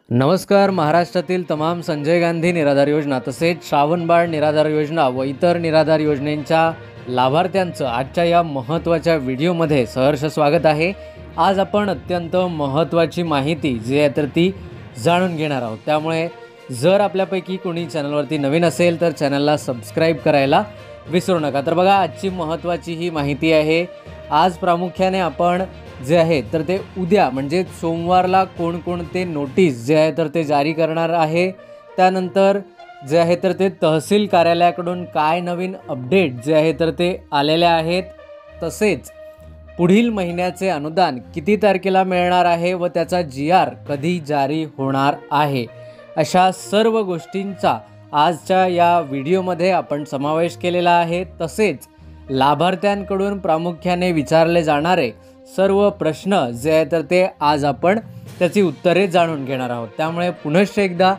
नमस्कार. महाराष्ट्रातील तमाम संजय गांधी निराधार योजना तसेच श्रावणबाळ निराधार योजना व इतर निराधार योजनेच्या लाभार्थ्यांचं आजच्या या महत्त्वाच्या व्हिडिओमध्ये सहर्ष स्वागत आहे. आज आपण अत्यंत महत्त्वाची माहिती जी आहे तर ती जाणून घेणार आहोत. त्यामुळे जर आपल्यापैकी कोणी चॅनलवरती नवीन असेल तर चॅनलला सबस्क्राईब करायला विसरू नका. तर बघा, आजची महत्त्वाची ही माहिती आहे. आज प्रामुख्याने आपण जे आहे तर ते उद्या म्हणजे सोमवारला कोणकोणते नोटीस जे आहे तर ते जारी करणार आहे. त्यानंतर जे आहे तर ते तहसील कार्यालयाकडून काय नवीन अपडेट जे आहे तर ते आलेले आहेत. तसेच पुढील महिन्याचे अनुदान किती तारखेला मिळणार आहे व त्याचा GR कधी जारी होणार आहे, अशा सर्व गोष्टींचा आजच्या या व्हिडिओमध्ये आपण समावेश केलेला आहे. तसेच लाभार्थ्यांकडून प्रामुख्याने विचारले जाणारे सर्व प्रश्न जे आहे तर ते आज आपण त्याची उत्तरे जाणून घेणार आहोत. त्यामुळे पुनश्च एकदा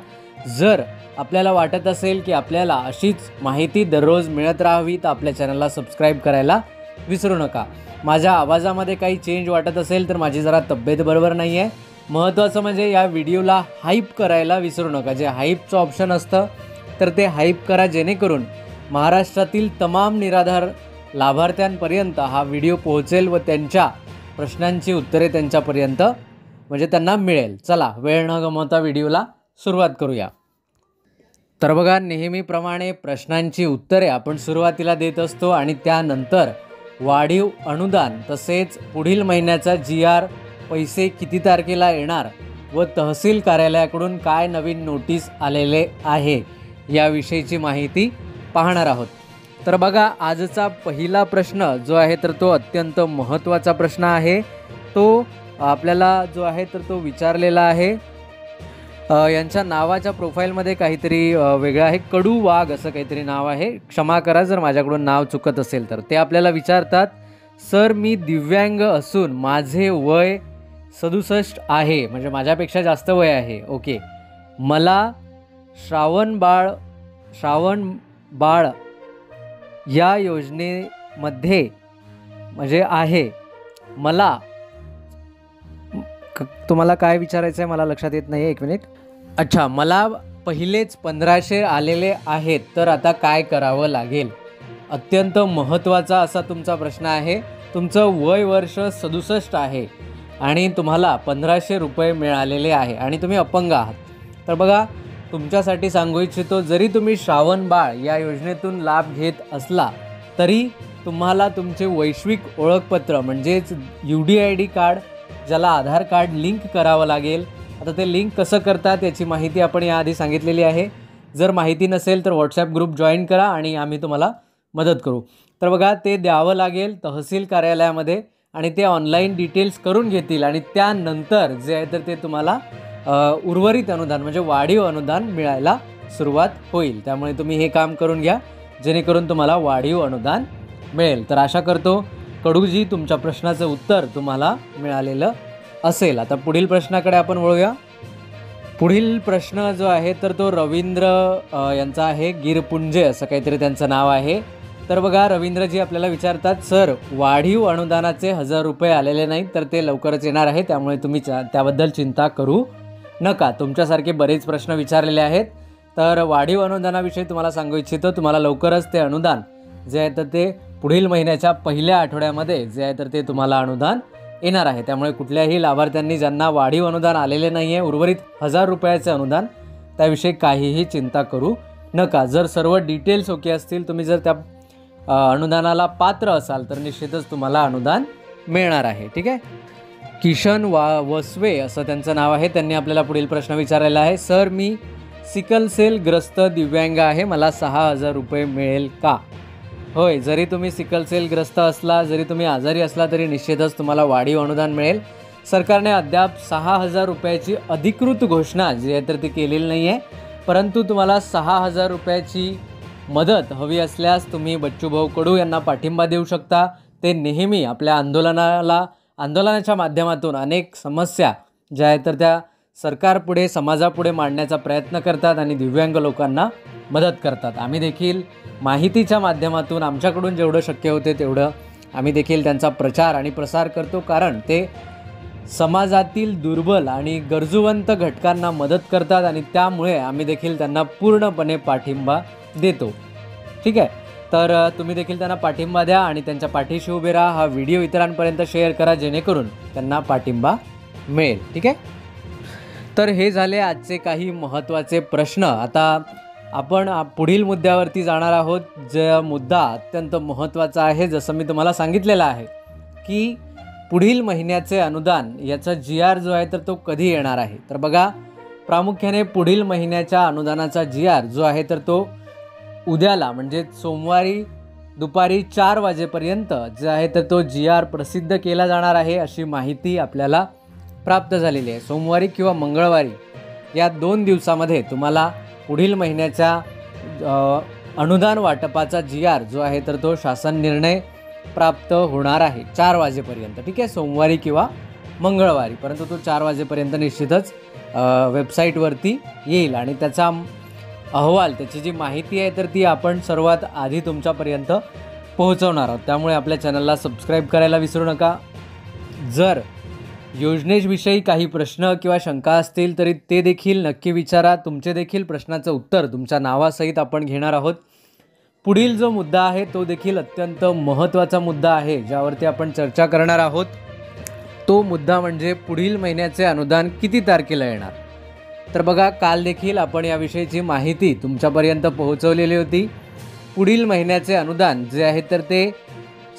जर आपल्याला वाटत असेल की आपल्याला अशीच माहिती दररोज मिळत राहावी तर आपल्या चॅनलला सबस्क्राईब करायला विसरू नका. माझ्या आवाजामध्ये काही चेंज वाटत असेल तर माझी जरा तब्येत बरोबर नाही आहे. महत्त्वाचं म्हणजे या व्हिडिओला हाईप करायला विसरू नका. जे हाईपचं ऑप्शन असतं तर ते हाईप करा, जेणेकरून महाराष्ट्रातील तमाम निराधार लाभार्थ्यांपर्यंत हा व्हिडिओ पोहोचेल व त्यांच्या प्रश्नांची उत्तरे त्यांच्यापर्यंत म्हणजे त्यांना मिळेल. चला, वेळ न गमावता व्हिडिओला सुरुवात करूया. तर बघा, नेहमीप्रमाणे प्रश्नांची उत्तरे आपण सुरुवातीला देत असतो आणि त्यानंतर वाढीव अनुदान तसेच पुढील महिन्याचा GR, पैसे किती तारखेला येणार व तहसील कार्यालयाकडून काय नवीन नोटीस आलेले आहे याविषयीची माहिती पाहणार आहोत. तर बघा, आजचा पहिला प्रश्न जो आहे तर तो अत्यंत महत्त्वाचा प्रश्न आहे. तो आपल्याला जो आहे तर तो विचारलेला आहे. यांच्या नावाच्या प्रोफाईलमध्ये काहीतरी वेगळं आहे. कडू वाघ असं काहीतरी नाव आहे. क्षमा करा जर माझ्याकडून नाव चुकत असेल तर. ते आपल्याला विचारतात, सर मी दिव्यांग असून माझे वय 67 आहे, म्हणजे माझ्यापेक्षा जास्त वय आहे. ओके, मला श्रावणबाळ या योजनेमध्ये म्हणजे आहे. मला तुम्हाला काय विचारायचं आहे मला लक्षात येत नाही आहे. 1 मिनिट. अच्छा, मला पहिलेच 1500 आलेले आहेत, तर आता काय करावं लागेल? अत्यंत महत्त्वाचा असा तुमचा प्रश्न आहे. तुमचं वय वर्ष 67 आहे आणि तुम्हाला 1500 रुपये मिळालेले आहे आणि तुम्ही अपंग आहात. तर बघा, तुमच्यासाठी सांगू इच्छितो, जरी तुम्ही श्रावणबाळ या योजनेतून लाभ घेत असला तरी तुम्हाला तुमचे वैश्विक ओळखपत्र म्हणजेच UDID कार्ड, ज्याला आधार कार्ड लिंक करावं लागेल. आता ते लिंक कसं करतात याची माहिती आपण याआधी सांगितलेली आहे. जर माहिती नसेल तर WhatsApp ग्रुप जॉईन करा आणि आम्ही तुम्हाला मदत करू. तर बघा, ते द्यावं लागेल तहसील कार्यालयामध्ये आणि ते ऑनलाईन डिटेल्स करून घेतील आणि त्यानंतर जे आहे तर ते तुम्हाला उर्वरित अनुदान म्हणजे वाढीव अनुदान मिळायला सुरुवात होईल. त्यामुळे तुम्ही हे काम करून घ्या, जेणेकरून तुम्हाला वाढीव अनुदान मिळेल. तर आशा करतो कडूजी तुमच्या प्रश्नाचं उत्तर तुम्हाला मिळालेलं असेल. आता पुढील प्रश्नाकडे आपण वळूया. पुढील प्रश्न जो आहे तर तो रवींद्र यांचा आहे. गिरपुंजे असं काहीतरी त्यांचं नाव आहे. तर बघा, रवींद्रजी आपल्याला विचारतात, सर वाढीव अनुदानाचे 1000 रुपये आलेले नाहीत तर ते लवकरच येणार आहे, त्यामुळे तुम्ही त्याबद्दल चिंता करू नका. तुमच्यासारखे बरेच प्रश्न विचारलेले आहेत. तर वाढीव अनुदानाविषयी तुम्हाला सांगू इच्छितो, तुम्हाला लवकरच ते अनुदान जे आहे तर ते पुढील महिन्याच्या पहिल्या आठवड्यामध्ये जे आहे तर ते तुम्हाला अनुदान येणार आहे. त्यामुळे कुठल्याही लाभार्थ्यांनी ज्यांना वाढीव अनुदान आलेले नाही आहे, उर्वरित 1000 रुपयाचे अनुदान, त्याविषयी काहीही चिंता करू नका. जर सर्व डिटेल्स ओके असतील, तुम्ही जर त्या अनुदानाला पात्र असाल तर निश्चितच तुम्हाला अनुदान मिळणार आहे. ठीक आहे. किशन वसवे असं त्यांचं नाव आहे. त्यांनी आपल्याला पुढील प्रश्न विचारलेला आहे, सर मी सिकल सेल ग्रस्त दिव्यांग आहे, मला 6000 रुपये मिळेल का? होय, जरी तुम्ही सिकल सेल ग्रस्त असला, जरी तुम्ही आजारी असला तरी निश्चितच तुम्हाला वाढीव अनुदान मिळेल. सरकारने अद्याप 6000 रुपयाची अधिकृत घोषणा जी आहे तर ती केलेली नाही आहे, परंतु तुम्हाला 6000 रुपयाची मदत हवी असल्यास तुम्ही बच्चूभाऊ कडू यांना पाठिंबा देऊ शकता. ते नेहमी आपल्या आंदोलनाच्या माध्यमातून अनेक समस्या ज्या आहेत तर त्या सरकारपुढे, समाजापुढे मांडण्याचा प्रयत्न करतात आणि दिव्यांग लोकांना मदत करतात. आम्ही देखील माहितीच्या माध्यमातून आमच्याकडून जेवढं शक्य होते तेवढं आम्ही देखील त्यांचा प्रचार आणि प्रसार करतो, कारण ते समाजातील दुर्बल आणि गरजूवंत घटकांना मदत करतात आणि त्यामुळे आम्ही देखील त्यांना पूर्णपणे पाठिंबा देतो. ठीक आहे, तर तुम्ही देखील त्यांना पाठिंबा द्या आणि त्यांच्या पाठीशी उभे राहा. हा व्हिडिओ इतरांपर्यंत शेअर करा जेणेकरून त्यांना पाठिंबा मिळेल. ठीक आहे, तर हे झाले आजचे काही महत्त्वाचे प्रश्न. आता आपण पुढील मुद्द्यावरती जाणार आहोत. जो मुद्दा अत्यंत महत्त्वाचा आहे, जसं मी तुम्हाला सांगितलेलं आहे की पुढील महिन्याचे अनुदान याचा GR जो आहे तर तो कधी येणार आहे. तर बघा, प्रामुख्याने पुढील महिन्याच्या अनुदानाचा GR जो आहे तर तो उद्याला म्हणजे सोमवारी दुपारी 4 वाजेपर्यंत जे आहे तर तो GR प्रसिद्ध केला जाणार आहे, अशी माहिती आपल्याला प्राप्त झालेली आहे. सोमवारी किंवा मंगळवारी या 2 दिवसामध्ये तुम्हाला पुढील महिन्याच्या अनुदान वाटपाचा GR जो आहे तर तो शासन निर्णय प्राप्त होणार आहे 4 वाजेपर्यंत. ठीक आहे, सोमवारी किंवा मंगळवारी, परंतु तो 4 वाजेपर्यंत निश्चितच वेबसाईटवरती येईल आणि त्याचा अहवाल, त्याची जी माहिती आहे तर ती आपण सर्वात आधी तुमच्यापर्यंत पोहोचवणार आहोत. त्यामुळे आपल्या चॅनलला सबस्क्राईब करायला विसरू नका. जर योजनेविषयी काही प्रश्न किंवा शंका असतील तरी ते देखील नक्की विचारा. तुमचे देखील प्रश्नाचं उत्तर तुमच्या नावासहित आपण घेणार आहोत. पुढील जो मुद्दा आहे तो देखील अत्यंत महत्त्वाचा मुद्दा आहे, ज्यावरती आपण चर्चा करणार आहोत. तो मुद्दा म्हणजे पुढील महिन्याचे अनुदान किती तारखेला येणार. तर बघा, काल देखील आपण याविषयीची माहिती तुमच्यापर्यंत पोहोचवलेली होती. पुढील महिन्याचे अनुदान जे आहे तर ते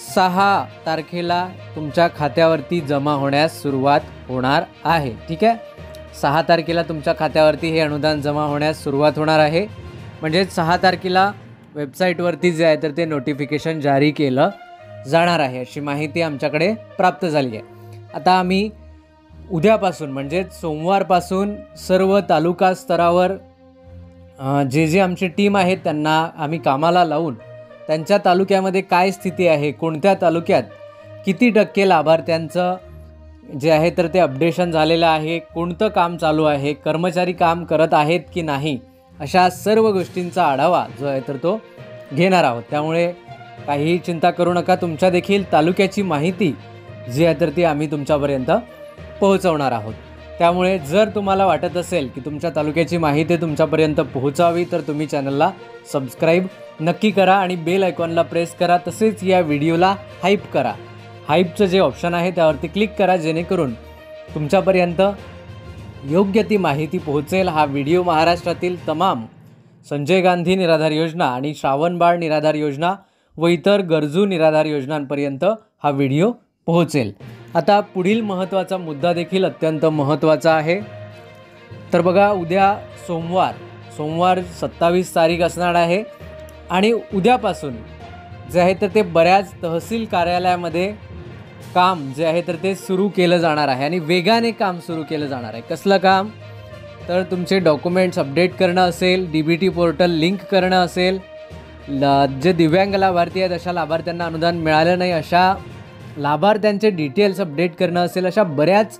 6 तारखेला तुमच्या खात्यावरती जमा होण्यास सुरुवात होणार आहे. ठीक आहे, 6 तारखेला तुमच्या खात्यावरती हे अनुदान जमा होण्यास सुरुवात होणार आहे. म्हणजे 6 तारखेला वेबसाईटवरती जे आहे तर ते नोटिफिकेशन जारी केलं जाणार आहे, अशी माहिती आमच्याकडे प्राप्त झाली आहे. आता आम्ही उद्यापासून म्हणजे सोमवारपासून सर्व तालुका स्तरावर जे आमची टीम आहेत त्यांना आम्ही कामाला लावून त्यांच्या तालुक्यामध्ये काय स्थिती आहे, कोणत्या तालुक्यात किती टक्के लाभार्थ्यांचं जे आहे तर ते अपडेशन झालेलं आहे, कोणतं काम चालू आहे, कर्मचारी काम करत आहेत की नाही, अशा सर्व गोष्टींचा आढावा जो आहे तर तो घेणार आहोत. त्यामुळे काहीही चिंता करू नका. तुमच्या देखील तालुक्याची माहिती जी आहे तर ती आम्ही तुमच्यापर्यंत पोहोचवणार आहोत. त्यामुळे जर तुम्हाला वाटत असेल की तुमच्या तालुक्याची माहिती तुमच्यापर्यंत पोहोचावी तर तुम्ही चॅनलला सबस्क्राईब नक्की करा आणि बेल आयकॉनला प्रेस करा. तसेच या व्हिडिओला हाईप करा. हाईपचं जे ऑप्शन आहे त्यावरती क्लिक करा जेणेकरून तुमच्यापर्यंत योग्य ती माहिती पोहोचेल. हा व्हिडिओ महाराष्ट्रातील तमाम संजय गांधी निराधार योजना आणि श्रावणबाळ निराधार योजना व इतर गरजू निराधार योजनांपर्यंत हा व्हिडिओ पोहोचेल. आता पुढील महत्त्वाचा मुद्दा देखील अत्यंत महत्त्वाचा आहे. तर बघा, उद्या सोमवार 27 तारीख असणार आहे आणि उद्यापासून जे आहे तर ते बऱ्याच तहसील कार्यालयामध्ये काम जे आहे तर ते सुरू केलं जाणार आहे आणि वेगाने काम सुरू केलं जाणार आहे. कसलं काम? तर तुमचे डॉक्युमेंट्स अपडेट करणं असेल, DBT पोर्टल लिंक करणं असेल, जे दिव्यांग लाभार्थी आहेत अशा लाभार्थ्यांना अनुदान मिळालं नाही अशा लाभार्थ्यांचे डिटेल्स अपडेट करणं असेल, अशा बऱ्याच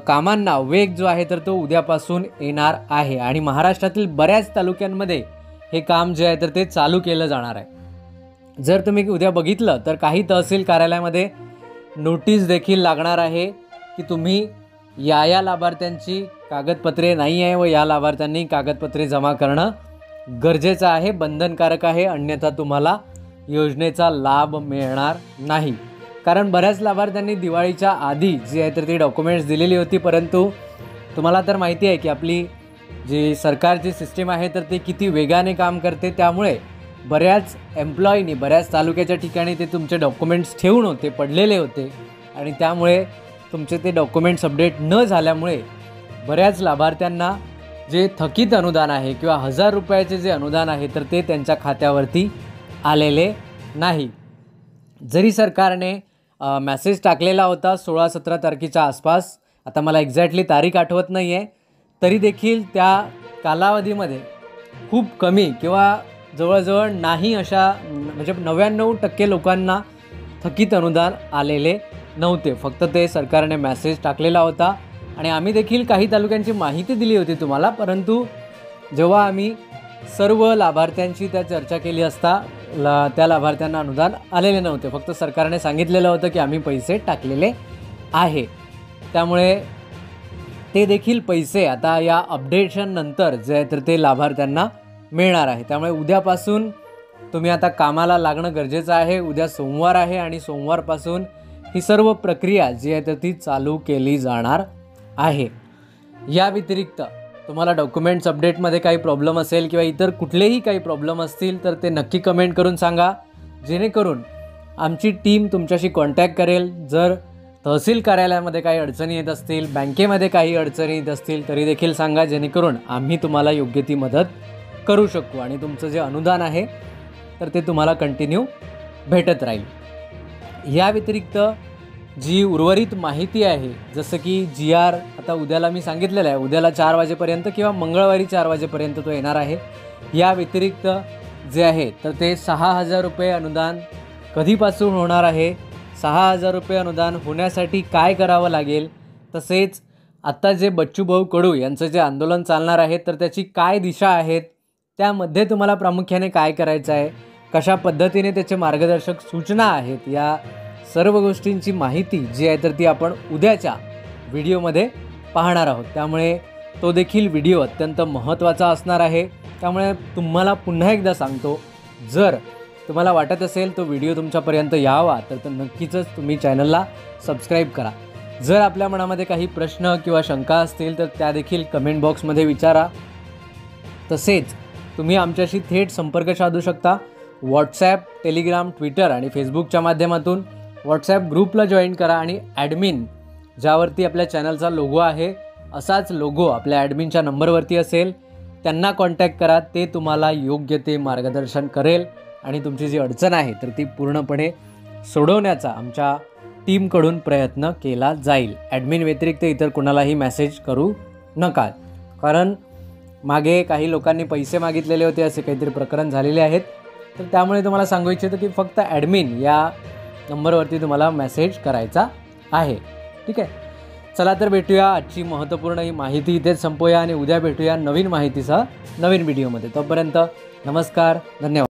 कामांना वेग जो आहे तर तो उद्यापासून येणार आहे आणि महाराष्ट्रातील बऱ्याच तालुक्यांमध्ये हे काम जे आहे तर ते चालू केलं जाणार आहे. जर तुम्ही उद्या बघितलं तर काही तहसील कार्यालयामध्ये नोटीस देखील लागणार आहे की तुम्ही या लाभार्थ्यांची कागदपत्रे नाही आहे व या लाभार्थ्यांनी कागदपत्रे जमा करणं गरजेचं आहे, बंधनकारक आहे, अन्यथा तुम्हाला योजनेचा लाभ मिळणार नाही. कारण बऱ्याच लाभार्थ्यांनी दिवाळीच्या आधी जी आहे तर ती डॉक्युमेंट्स दिलेली होती, परंतु तुम्हाला तर माहिती आहे की आपली जी सरकारची सिस्टीम आहे तर ती किती वेगाने काम करते. त्यामुळे बऱ्याच एम्प्लॉईनी बऱ्याच तालुक्याच्या ठिकाणी ते तुमचे डॉक्युमेंट्स ठेवून होते, पडलेले होते आणि त्यामुळे तुमचे ते डॉक्युमेंट्स अपडेट न झाल्यामुळे बऱ्याच लाभार्थ्यांना जे थकीत अनुदान आहे किंवा 1000 रुपयाचे जे अनुदान आहे तर ते त्यांच्या खात्यावरती आलेले नाही. जरी सरकारने मेसेज टाकलेला होता 16-17 तारखेच्या आसपास, आता मला एक्झॅक्टली तारीख आठवत नाही आहे, तरी देखील त्या कालावधीमध्ये खूप कमी किंवा जवळजवळ नाही अशा म्हणजे 99% लोकांना थकीत अनुदान आलेले नव्हते. फक्त ते सरकारने मेसेज टाकलेला होता आणि आम्ही देखील काही तालुक्यांची माहिती दिली होती तुम्हाला, परंतु जेव्हा आम्ही सर्व लाभार्थ्यांशी त्या चर्चा केली असता त्या लाभार्थ्यांना अनुदान आलेले नव्हते. फक्त सरकारने सांगितलेलं होतं की आम्ही पैसे टाकलेले आहे. त्यामुळे ते देखील पैसे आता या अपडेशन नंतर जे आहे तर ते लाभार्थ्यांना मिळणार आहे. त्यामुळे उद्यापासून तुम्ही आता कामाला लागणं गरजेचं आहे. उद्या सोमवार आहे आणि सोमवारपासून ही सर्व प्रक्रिया जी आहे तर ती चालू केली जाणार आहे. या व्यतिरिक्त तुम्हाला डॉक्युमेंट्स अपडेटमध्ये काही प्रॉब्लेम असेल किंवा इतर कुठलेही काही प्रॉब्लेम असतील तर ते नक्की कमेंट करून सांगा, जेणेकरून आमची टीम तुमच्याशी कॉन्टॅक्ट करेल. जर तहसील कार्यालयामध्ये काही अडचणी येत असतील, बँकेमध्ये काही अडचणी येत असतील तरी देखील सांगा, जेणेकरून आम्ही तुम्हाला योग्य ती मदत करू शकू आणि तुमचं जे अनुदान आहे तर ते तुम्हाला कंटिन्यू भेटत राहील. या व्यतिरिक्त जी उर्वरित माहिती आहे, जसं की GR आता उद्याला मी सांगितलेलं आहे, उद्याला 4 वाजेपर्यंत किंवा मंगळवारी 4 वाजेपर्यंत तो येणार आहे. या व्यतिरिक्त जे आहे तर ते 6,000 रुपये अनुदान कधीपासून होणार आहे, 6,000 रुपये अनुदान होण्यासाठी काय करावं लागेल, तसेच आत्ता जे बच्चूभाऊ कडू यांचं जे आंदोलन चालणार आहे तर त्याची काय दिशा आहेत, त्यामध्ये तुम्हाला प्रामुख्याने काय करायचं आहे, कशा पद्धतीने त्याचे मार्गदर्शक सूचना आहेत, या सर्व गोष्टींची माहिती जी आहे तर ती आपण उद्याच्या व्हिडिओमध्ये पाहणार आहोत. त्यामुळे तो देखील व्हिडिओ अत्यंत महत्त्वाचा असणार आहे. त्यामुळे तुम्हाला पुन्हा एकदा सांगतो, जर तुम्हाला वाटत असेल तो व्हिडिओ तुमच्यापर्यंत यावा तर नक्कीच तुम्ही चॅनलला सबस्क्राईब करा. जर आपल्या मनामध्ये काही प्रश्न किंवा शंका असतील तर त्या देखील कमेंट बॉक्समध्ये विचारा. तसेच तुम्ही आमच्याशी थेट संपर्क साधू शकता व्हॉट्सॲप, टेलिग्राम, ट्विटर आणि फेसबुकच्या माध्यमातून. व्हॉट्सॲप ग्रुपला जॉईन करा आणि ॲडमिन ज्यावरती आपल्या चॅनलचा लोगो आहे असाच लोगो आपल्या ॲडमिनच्या नंबरवरती असेल, त्यांना कॉन्टॅक्ट करा. ते तुम्हाला योग्य ते मार्गदर्शन करेल आणि तुमची जी अडचण आहे तर ती पूर्णपणे सोडवण्याचा आमच्या टीमकडून प्रयत्न केला जाईल. ॲडमिन व्यतिरिक्त इतर कुणालाही मेसेज करू नका, कारण मागे काही लोकांनी पैसे मागितलेले होते, असे काहीतरी प्रकरण झालेले आहेत. तर त्यामुळे तुम्हाला सांगू इच्छितो की फक्त ॲडमिन या नंबरवरती तुम्हाला मेसेज करायचा आहे. ठीक आहे, चला तर भेटूया. आजची महत्त्वपूर्ण ही माहिती इथेच संपवूया आणि उद्या भेटूया नवीन माहितीसह नवीन व्हिडिओमध्ये. तोपर्यंत नमस्कार, धन्यवाद.